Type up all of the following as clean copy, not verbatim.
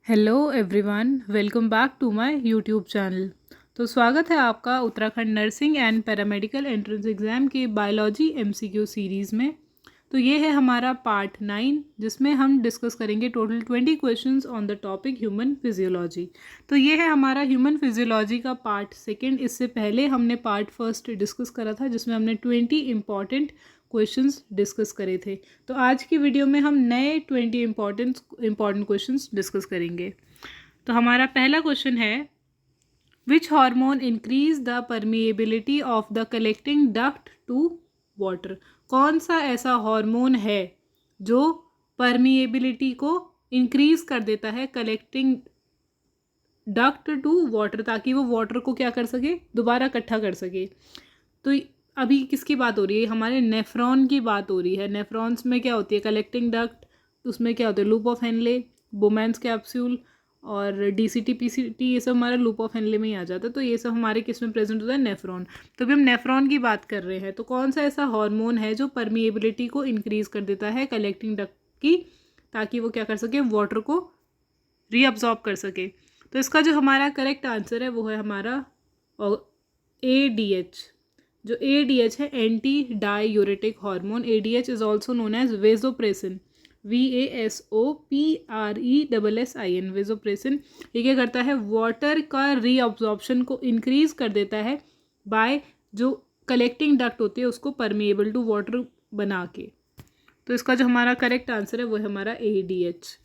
Hello everyone, welcome back to my YouTube channel. तो स्वागत है आपका Uttarakhand nursing and paramedical entrance exam के बायोलॉजी एमसीक्यू सीरीज़ में। तो ये है हमारा पार्ट 9, जिसमें हम डिस्कस करेंगे total 20 questions on the topic human physiology. तो ये है हमारा ह्यूमन फिजियोलॉजी का पार्ट 2। इससे पहले हमने पार्ट 1 डिस्कस करा था, जिसमें हमने 20 इंपॉर्टेंट क्वेश्चंस डिस्कस करे थे। तो आज की वीडियो में हम नए 20 इंपॉर्टेंट क्वेश्चंस डिस्कस करेंगे। तो हमारा पहला क्वेश्चन है, which hormone increase the permeability of the collecting duct to water. कौन सा ऐसा हार्मोन है जो परमिएबिलिटी को इंक्रीज कर देता है कलेक्टिंग डक्ट टू वाटर, ताकि वो वाटर को क्या कर सके, दोबारा इकट्ठा कर सके। तो अभी किसकी बात हो रही है, हमारे नेफ्रॉन की बात हो रही है। नेफ्रॉन्स में क्या होती है, कलेक्टिंग डक्ट, उसमें क्या होता है, लूप ऑफ हेनले, बोमेंस कैप्सूल और डीसीटी पीसीटी, ये सब हमारा लूप ऑफ हेनले में ही आ जाता है। तो ये सब हमारे किस में प्रेजेंट होता है, नेफ्रॉन। तो अभी हम नेफ्रॉन की बात कर रहे हैं। तो कौन सा ऐसा हार्मोन है जो परमिएबिलिटी को इंक्रीज कर देता है कलेक्टिंग डक्ट की, ताकि वो क्या कर सके, वाटर को रीअब्जॉर्ब कर सके। तो इसका जो हमारा करेक्ट आंसर है वो है हमारा ADH। जो ADH है, anti diuretic hormone. ADH is also known as vasopressin, VASOPRESSIN, vasopressin. ये क्या करता है, वाटर का रीअब्जॉर्प्शन को इंक्रीज कर देता है बाय जो कलेक्टिंग डक्ट होती है उसको परमिएबल टू वाटर बना के। तो इसका जो हमारा करेक्ट आंसर है वो है हमारा ADH।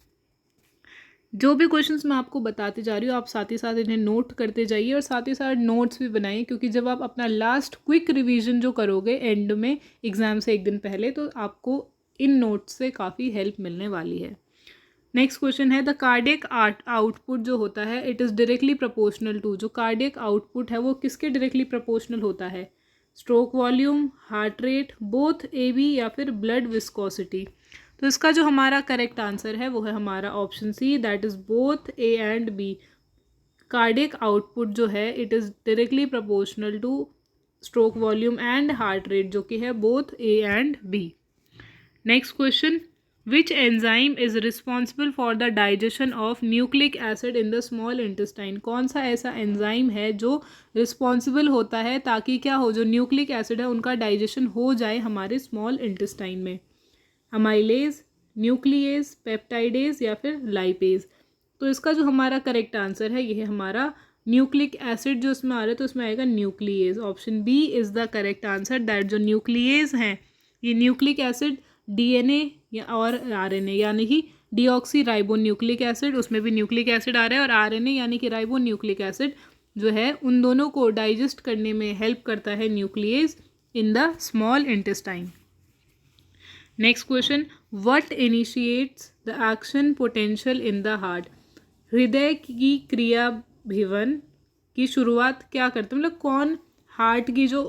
जो भी क्वेश्चंस मैं आपको बताते जा रही हूँ, आप साथ ही साथ इन्हें नोट करते जाइए और साथ ही साथ नोट्स भी बनाइए, क्योंकि जब आप अपना लास्ट क्विक रिवीजन जो करोगे एंड में एग्ज़ाम से एक दिन पहले, तो आपको इन नोट्स से काफ़ी हेल्प मिलने वाली है। नेक्स्ट क्वेश्चन है, द कार्डियक आउटपुट जो होता है, it is directly proportional to. जो कार्डियक आउटपुट है वो किसके डायरेक्टली प्रोपोर्शनल होता है, stroke volume, heart rate, both AB या फिर ब्लड विस्कोसिटी। तो इसका जो हमारा करेक्ट आंसर है वो है हमारा option C, that is both A and B। Cardiac output जो है it is directly proportional to stroke volume and heart rate, जो कि है both A and B। Next question, which enzyme is responsible for the digestion of nucleic acid in the small intestine. कौन सा ऐसा enzyme है जो responsible होता है ताकि क्या हो, जो न्यूक्लिक एसिड है उनका डाइजेशन हो जाए हमारे स्मॉल इंटेस्टाइन में। अमाइलेज, न्यूक्लिएज, पेप्टाइडेज या फिर लाइपेज। तो इसका जो हमारा करेक्ट आंसर है ये है हमारा न्यूक्लिक एसिड। जो इसमें आ रहा है तो इसमें आएगा nuclease. Option B is the correct answer, that जो न्यूक्लिएज हैं ये न्यूक्लिक एसिड DNA या और RNA यानी कि डीऑक्सी राइबो न्यूक्लिक एसिड, उसमें भी न्यूक्लिक एसिड आ रहा है, और RNA यानी कि राइबो न्यूक्लिक एसिड जो है उन दोनों को डाइजेस्ट करने में हेल्प करता है nuclease in the small intestine. Next question, what initiates the action potential in the heart. हृदय की क्रिया भिवन की शुरुआत क्या करता है, मतलब कौन हार्ट की जो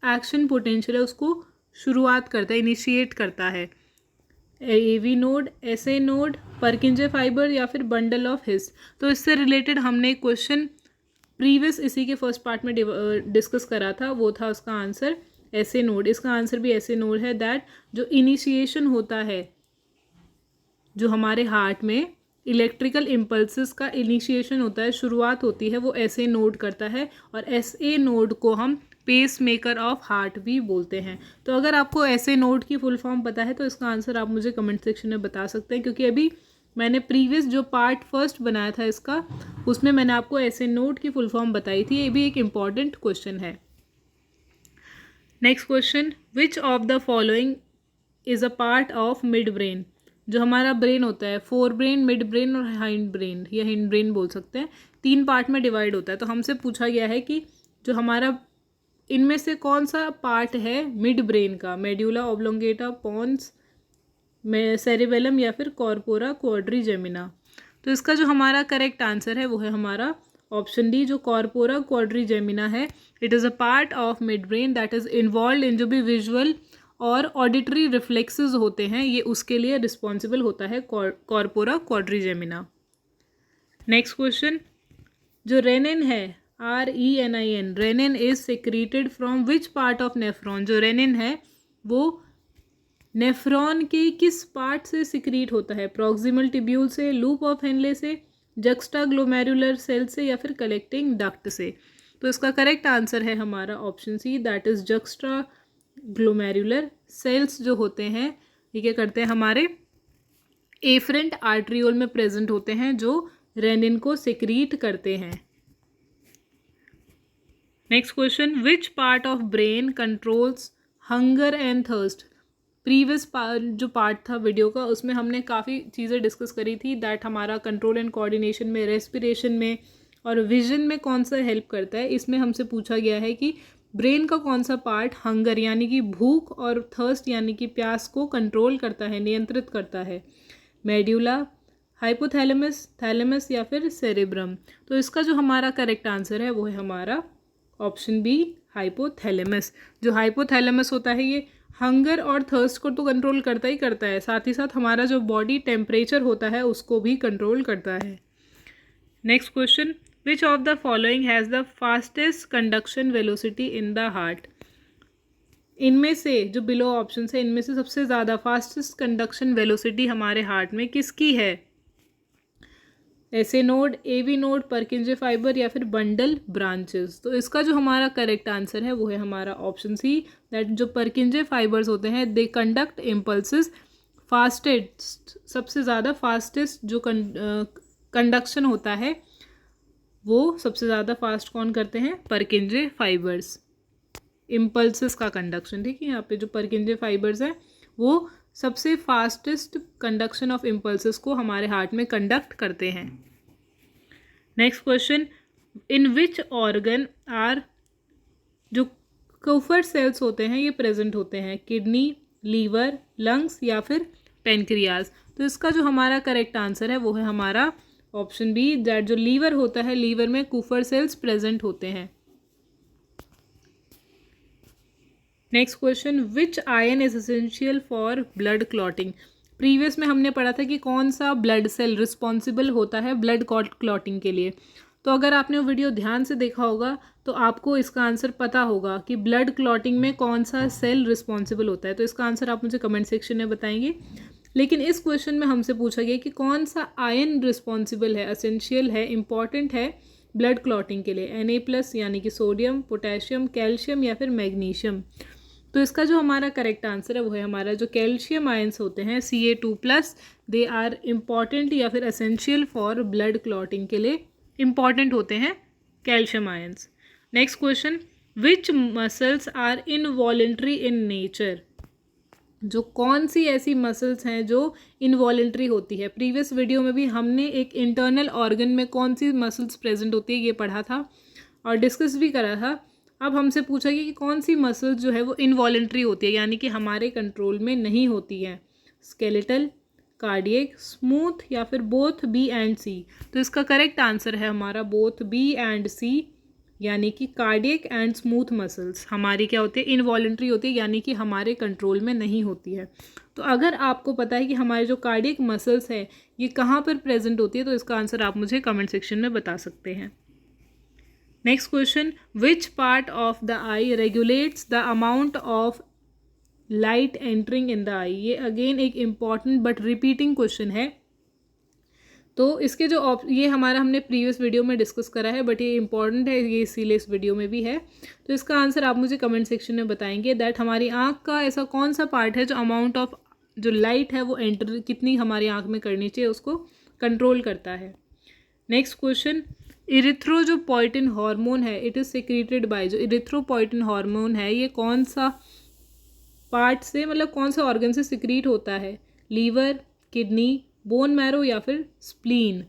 एक्शन पोटेंशियल है उसको शुरुआत करता है, इनिशिएट करता है। AV node, SA node, पर्किंजे fibre या फिर बंडल ऑफ हिस। तो इससे रिलेटेड हमने एक क्वेश्चन प्रीवियस इसी के फर्स्ट पार्ट में डिस्कस करा था, वो था उसका आंसर SA नोड। इसका आंसर भी SA नोड है, दैट जो इनिशिएशन होता है, जो हमारे हार्ट में इलेक्ट्रिकल इम्पल्सेस का इनिशिएशन होता है, शुरुआत होती है, वो SA नोड करता है। और SA नोड को हम पेस मेकर ऑफ हार्ट भी बोलते हैं। तो अगर आपको SA नोड की फुल फॉर्म पता है तो इसका आंसर आप मुझे कमेंट सेक्शन में बता सकते हैं, क्योंकि अभी मैंने प्रीवियस जो पार्ट 1 बनाया था इसका, उसमें मैंने आपको SA नोड की फुल फॉर्म बताई थी। ये भी एक इम्पॉर्टेंट क्वेश्चन है। Next question, which of the following is a part of mid brain. जो हमारा ब्रेन होता है, फोर ब्रेन, मिड ब्रेन और हाइंड ब्रेन, या हिंड ब्रेन बोल सकते हैं, 3 पार्ट में डिवाइड होता है। तो हमसे पूछा गया है कि जो हमारा इनमें से कौन सा पार्ट है मिड ब्रेन का, मेड्यूला ऑब्लोंगेटा, पॉन्स, सेरिबेलम या फिर कॉर्पोरा क्वाड्रिजेमिना। तो इसका जो हमारा करेक्ट आंसर है वो है हमारा ऑप्शन डी, जो कॉर्पोरा क्वाड्रिजेमिना है। It is a part of mid brain that is involve in जो भी विजुअल और ऑडिटरी रिफ्लेक्सेस होते हैं, ये उसके लिए रिस्पॉन्सिबल होता है कॉर्पोरा क्वाड्रिजेमिना। नेक्स्ट क्वेश्चन, जो रेनिन है, RENIN, renin is secreted from which part of nephron. जो रेनिन है वो नेफ्रॉन के किस पार्ट से सिक्रीट होता है, प्रॉक्सिमल टिब्यूल से, लूप ऑफ हेनले से, जक्स्टा ग्लोमेरुलर सेल से या फिर कलेक्टिंग डक्ट से। तो इसका करेक्ट आंसर है हमारा option C, that is juxta glomerular cells जो होते हैं ये क्या करते हैं, हमारे एफरेंट आर्ट्रियोल में प्रेजेंट होते हैं जो रेनिन को सिक्रीट करते हैं। Next question, which part of brain controls hunger and thirst. Previous जो पार्ट था वीडियो का उसमें हमने काफ़ी चीज़ें डिस्कस करी थी, दैट हमारा कंट्रोल एंड कोऑर्डिनेशन में, रेस्पिरेशन में और विजन में कौन सा हेल्प करता है। इसमें हमसे पूछा गया है कि ब्रेन का कौन सा पार्ट हंगर यानी कि भूख और थर्स्ट यानी कि प्यास को कंट्रोल करता है, नियंत्रित करता है। मेड्यूला, हाइपोथैलेमस, थैलेमस या फिर सेरेब्रम। तो इसका जो हमारा करेक्ट आंसर है वो है हमारा ऑप्शन बी, हाइपोथैलेमस। जो हाइपोथैलेमस होता है ये हंगर और थर्स्ट को तो कंट्रोल करता ही करता है, साथ ही साथ हमारा जो बॉडी टेम्परेचर होता है उसको भी कंट्रोल करता है। Next question, which of the following has the fastest conduction velocity in the heart. इनमें से जो बिलो ऑप्शन है इनमें से सबसे ज़्यादा फास्टेस्ट कंडक्शन वेलोसिटी हमारे हार्ट में किसकी है। SA node, AV node, Purkinje fibre या फिर बंडल ब्रांचेस। तो इसका जो हमारा करेक्ट आंसर है वो है हमारा ऑप्शन सी, दैट जो परकिंजे फाइबर्स होते हैं दे कंडक्ट इम्पल्सेस फास्टेस्ट। सबसे ज़्यादा फास्टेस्ट जो कंडक्शन होता है वो सबसे ज़्यादा फास्ट कौन करते हैं, परकिंजे फाइबर्स। इम्पल्सेस का कंडक्शन, ठीक है, यहाँ पे जो परकिंजे फाइबर्स हैं वो सबसे फास्टेस्ट कंडक्शन ऑफ इम्पल्सेस को हमारे हार्ट में कंडक्ट करते हैं। Next question, in which organ are जो कुफर सेल्स होते हैं ये प्रेजेंट होते हैं, किडनी, लीवर, लंग्स या फिर पेनक्रियाज। तो इसका जो हमारा करेक्ट आंसर है वो है हमारा ऑप्शन बी, दैट जो लीवर होता है लीवर में कुफर सेल्स प्रेजेंट होते हैं। Next question, which ion is essential for blood clotting. Previous में हमने पढ़ा था कि कौन सा ब्लड सेल रिस्पॉन्सिबल होता है ब्लड क्लॉटिंग के लिए। तो अगर आपने वो वीडियो ध्यान से देखा होगा तो आपको इसका आंसर पता होगा कि ब्लड क्लॉटिंग में कौन सा सेल रिस्पॉन्सिबल होता है। तो इसका आंसर आप मुझे कमेंट सेक्शन में बताएंगे। लेकिन इस क्वेश्चन में हमसे पूछा गया कि कौन सा आयन रिस्पॉन्सिबल है, एसेंशियल है, इंपॉर्टेंट है ब्लड क्लॉटिंग के लिए। Na+ यानी कि सोडियम, पोटेशियम, कैल्शियम या फिर मैग्नीशियम। तो इसका जो हमारा करेक्ट आंसर है वो है हमारा जो कैल्शियम आयंस होते हैं Ca2+, दे आर इम्पॉर्टेंट या फिर एसेंशियल फॉर ब्लड क्लॉटिंग के लिए इम्पॉर्टेंट होते हैं calcium ions. Next question, which muscles are involuntary in nature. जो कौन सी ऐसी मसल्स हैं जो इनवॉलेंट्री होती है। प्रीवियस वीडियो में भी हमने एक इंटरनल ऑर्गन में कौन सी मसल्स प्रेजेंट होती है ये पढ़ा था और डिस्कस भी करा था। अब हमसे पूछा गया कि कौन सी मसल्स जो है वो इनवॉलेंट्री होती है यानी कि हमारे कंट्रोल में नहीं होती है। स्केलेटल, कार्डियक, स्मूथ या फिर बोथ बी एंड सी। तो इसका करेक्ट आंसर है हमारा बोथ बी एंड सी, यानी कि कार्डियक एंड स्मूथ मसल्स हमारी क्या होती है, इनवॉलेंट्री होती है यानी कि हमारे कंट्रोल में नहीं होती है। तो अगर आपको पता है कि हमारे जो कार्डियक मसल्स है ये कहाँ पर प्रेजेंट होती है तो इसका आंसर आप मुझे कमेंट सेक्शन में बता सकते हैं। Next question, which part of the eye regulates the amount of light entering in the eye. ये अगेन एक इम्पॉर्टेंट बट रिपीटिंग क्वेश्चन है। तो इसके जो ये हमारा हमने प्रीवियस वीडियो में डिस्कस करा है बट ये इंपॉर्टेंट है, ये इसीलिए इस वीडियो में भी है। तो इसका आंसर आप मुझे कमेंट सेक्शन में बताएंगे दैट हमारी आँख का ऐसा कौन सा पार्ट है जो अमाउंट ऑफ जो लाइट है वो एंटर कितनी हमारी आँख में करनी चाहिए उसको कंट्रोल करता है। नेक्स्ट क्वेश्चन, इरिथ्रो जो पोइटिन हार्मोन है इट इज़ सिक्रीटेड बाय। जो इरिथ्रोपोइटिन हार्मोन है ये कौन सा पार्ट से मतलब कौन सा ऑर्गन से सिक्रीट होता है, लीवर, किडनी, बोन मैरो या फिर स्प्लीन।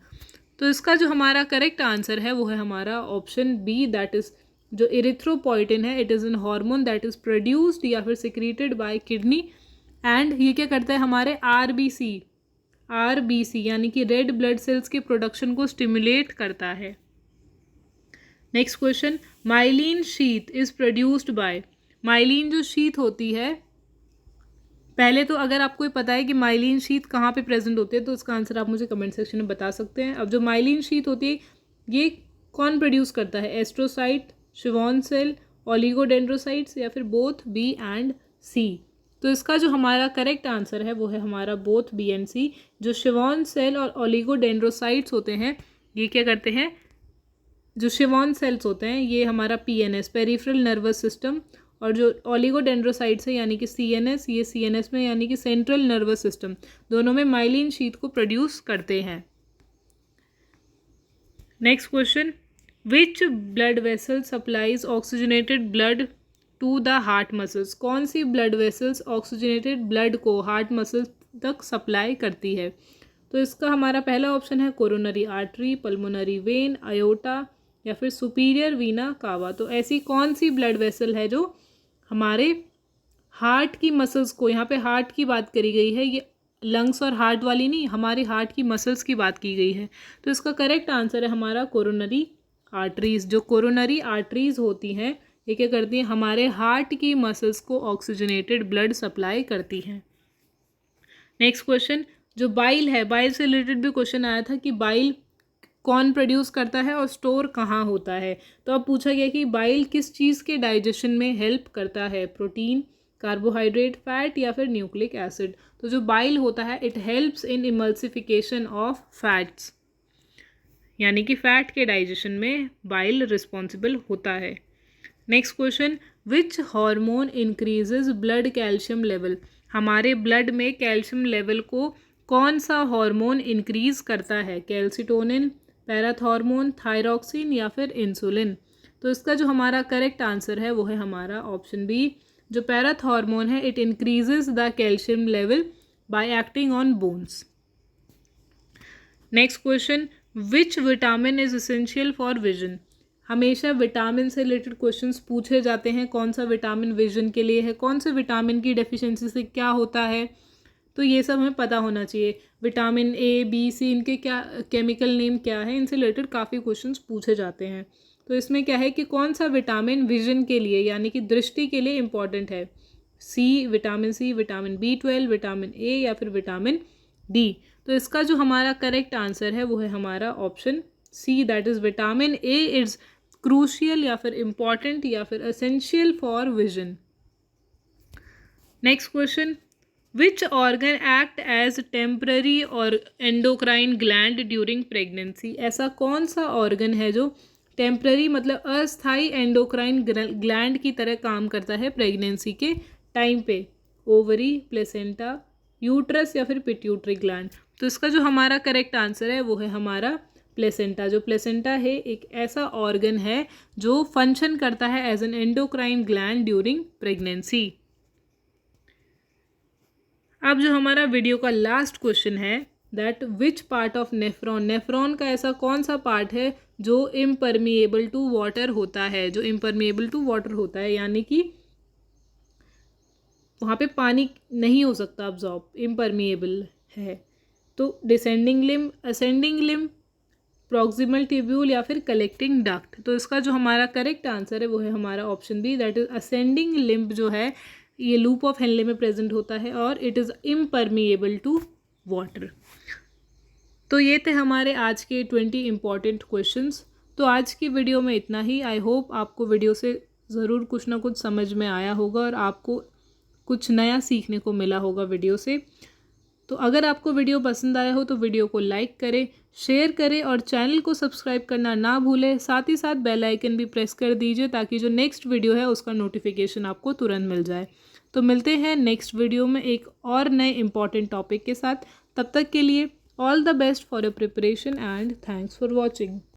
तो इसका जो हमारा करेक्ट आंसर है वो है हमारा ऑप्शन बी, दैट इज जो इरिथ्रोपोइटिन है it is an hormone that is produced या फिर सिक्रीटेड बाय किडनी एंड ये क्या करता है हमारे आरबीसी यानी कि रेड ब्लड सेल्स के प्रोडक्शन को स्टिमुलेट करता है। Next question, myelin sheath is produced by. Myelin जो शीथ होती है, पहले तो अगर आपको पता है कि माइलिन शीथ कहाँ पे प्रेजेंट होते हैं तो इसका आंसर आप मुझे कमेंट सेक्शन में बता सकते हैं। अब जो माइलिन शीथ होती है ये कौन प्रोड्यूस करता है, एस्ट्रोसाइट, शिवॉन सेल, ओलिगोडेंड्रोसाइट्स या फिर बोथ बी एंड सी। तो इसका जो हमारा करेक्ट आंसर है वो है हमारा बोथ बी एंड सी। जो शिवॉन सेल और ओलिगोडेंड्रोसाइट्स होते हैं ये क्या करते हैं, जो शिवॉन सेल्स होते हैं ये हमारा पीएनएस पेरिफेरल नर्वस सिस्टम, और जो ओलिगोडेंड्रोसाइट्स है यानी कि सीएनएस, ये सीएनएस में यानी कि सेंट्रल नर्वस सिस्टम, दोनों में माइलिन शीथ को प्रोड्यूस करते हैं। Next question, which blood vessel supplies oxygenated blood to the heart muscles? कौन सी ब्लड वेसल्स ऑक्सीजनेटेड ब्लड को हार्ट मसल्स तक सप्लाई करती है? तो इसका हमारा पहला ऑप्शन है coronary artery, pulmonary vein, aorta या फिर सुपीरियर वीना कावा। तो ऐसी कौन सी ब्लड वेसल है जो हमारे हार्ट की मसल्स को, यहाँ पे हार्ट की बात करी गई है, ये लंग्स और हार्ट वाली नहीं, हमारे हार्ट की मसल्स की बात की गई है। तो इसका करेक्ट आंसर है हमारा कोरोनरी आर्टरीज। जो कोरोनरी आर्टरीज होती हैं ये क्या करती हैं, हमारे हार्ट की मसल्स को ऑक्सीजनेटेड ब्लड सप्लाई करती हैं। नेक्स्ट क्वेश्चन, जो बाइल है, बाइल से रिलेटेड भी क्वेश्चन आया था कि बाइल कौन प्रोड्यूस करता है और स्टोर कहाँ होता है। तो अब पूछा गया कि बाइल किस चीज़ के डाइजेशन में हेल्प करता है, प्रोटीन, कार्बोहाइड्रेट, फैट या फिर न्यूक्लिक एसिड। तो जो बाइल होता है it helps in emulsification of fats, यानी कि फैट के डाइजेशन में बाइल रिस्पॉन्सिबल होता है। Next question, which hormone increases blood calcium level? हमारे ब्लड में कैल्शियम लेवल को कौन सा हार्मोन इंक्रीज करता है, कैल्सिटोनिन, पैराथॉर्मोन, थायरॉक्सिन या फिर इंसुलिन? तो इसका जो हमारा करेक्ट आंसर है वो है हमारा ऑप्शन बी, जो पैराथॉर्मोन है it increases the calcium level by acting on bones. Next question, which vitamin is essential for vision? हमेशा विटामिन से रिलेटेड क्वेश्चंस पूछे जाते हैं, कौन सा विटामिन विजन के लिए है, कौन से विटामिन की डेफिशिएंसी से क्या होता है, तो ये सब हमें पता होना चाहिए। विटामिन ए, बी, सी, इनके क्या केमिकल नेम क्या है, इनसे रिलेटेड काफ़ी क्वेश्चंस पूछे जाते हैं। तो इसमें क्या है कि कौन सा विटामिन विजन के लिए यानी कि दृष्टि के लिए इम्पॉर्टेंट है, सी, विटामिन B12, विटामिन ए या फिर विटामिन डी। तो इसका जो हमारा करेक्ट आंसर है वो है हमारा option C, that is vitamin A is crucial या फिर इम्पॉर्टेंट या फिर essential for vision. Next question, which organ act as temporary और एंडोक्राइन ग्लैंड ड्यूरिंग प्रेगनेंसी? ऐसा कौन सा ऑर्गन है जो टेम्पररी मतलब अस्थायी एंडोक्राइन ग्लैंड की तरह काम करता है प्रेगनेंसी के टाइम पे? ओवरी, प्लेसेंटा, यूट्रस या फिर पिट्यूटरी ग्लैंड? तो इसका जो हमारा करेक्ट आंसर है वो है हमारा प्लेसेंटा। जो प्लेसेंटा है एक ऐसा ऑर्गन है जो फंक्शन करता है as an endocrine gland during pregnancy. अब जो हमारा वीडियो का लास्ट क्वेश्चन है, that which part of nephron? Nephron का ऐसा कौन सा पार्ट है जो इम्परमिएबल टू वाटर होता है, जो इम्परमिएबल टू वाटर होता है यानी कि वहाँ पे पानी नहीं हो सकता अब्जॉर्ब, इम्परमिएबल है? तो descending limb, ascending limb, proximal tubule या फिर कलेक्टिंग डक्ट? तो इसका जो हमारा करेक्ट आंसर है वो है हमारा option B, that is ascending limb जो है ये लूप ऑफ हेनले में प्रेजेंट होता है और it is impermeable to water. तो ये थे हमारे आज के 20 इम्पॉर्टेंट क्वेश्चंस। तो आज की वीडियो में इतना ही। आई होप आपको वीडियो से ज़रूर कुछ ना कुछ समझ में आया होगा और आपको कुछ नया सीखने को मिला होगा वीडियो से। तो अगर आपको वीडियो पसंद आया हो तो वीडियो को लाइक करें, शेयर करें और चैनल को सब्सक्राइब करना ना भूलें। साथ ही साथ बेल आइकन भी प्रेस कर दीजिए ताकि जो नेक्स्ट वीडियो है उसका नोटिफिकेशन आपको तुरंत मिल जाए। तो मिलते हैं नेक्स्ट वीडियो में एक और नए इम्पॉर्टेंट टॉपिक के साथ। तब तक के लिए all the best for your preparation and thanks for watching.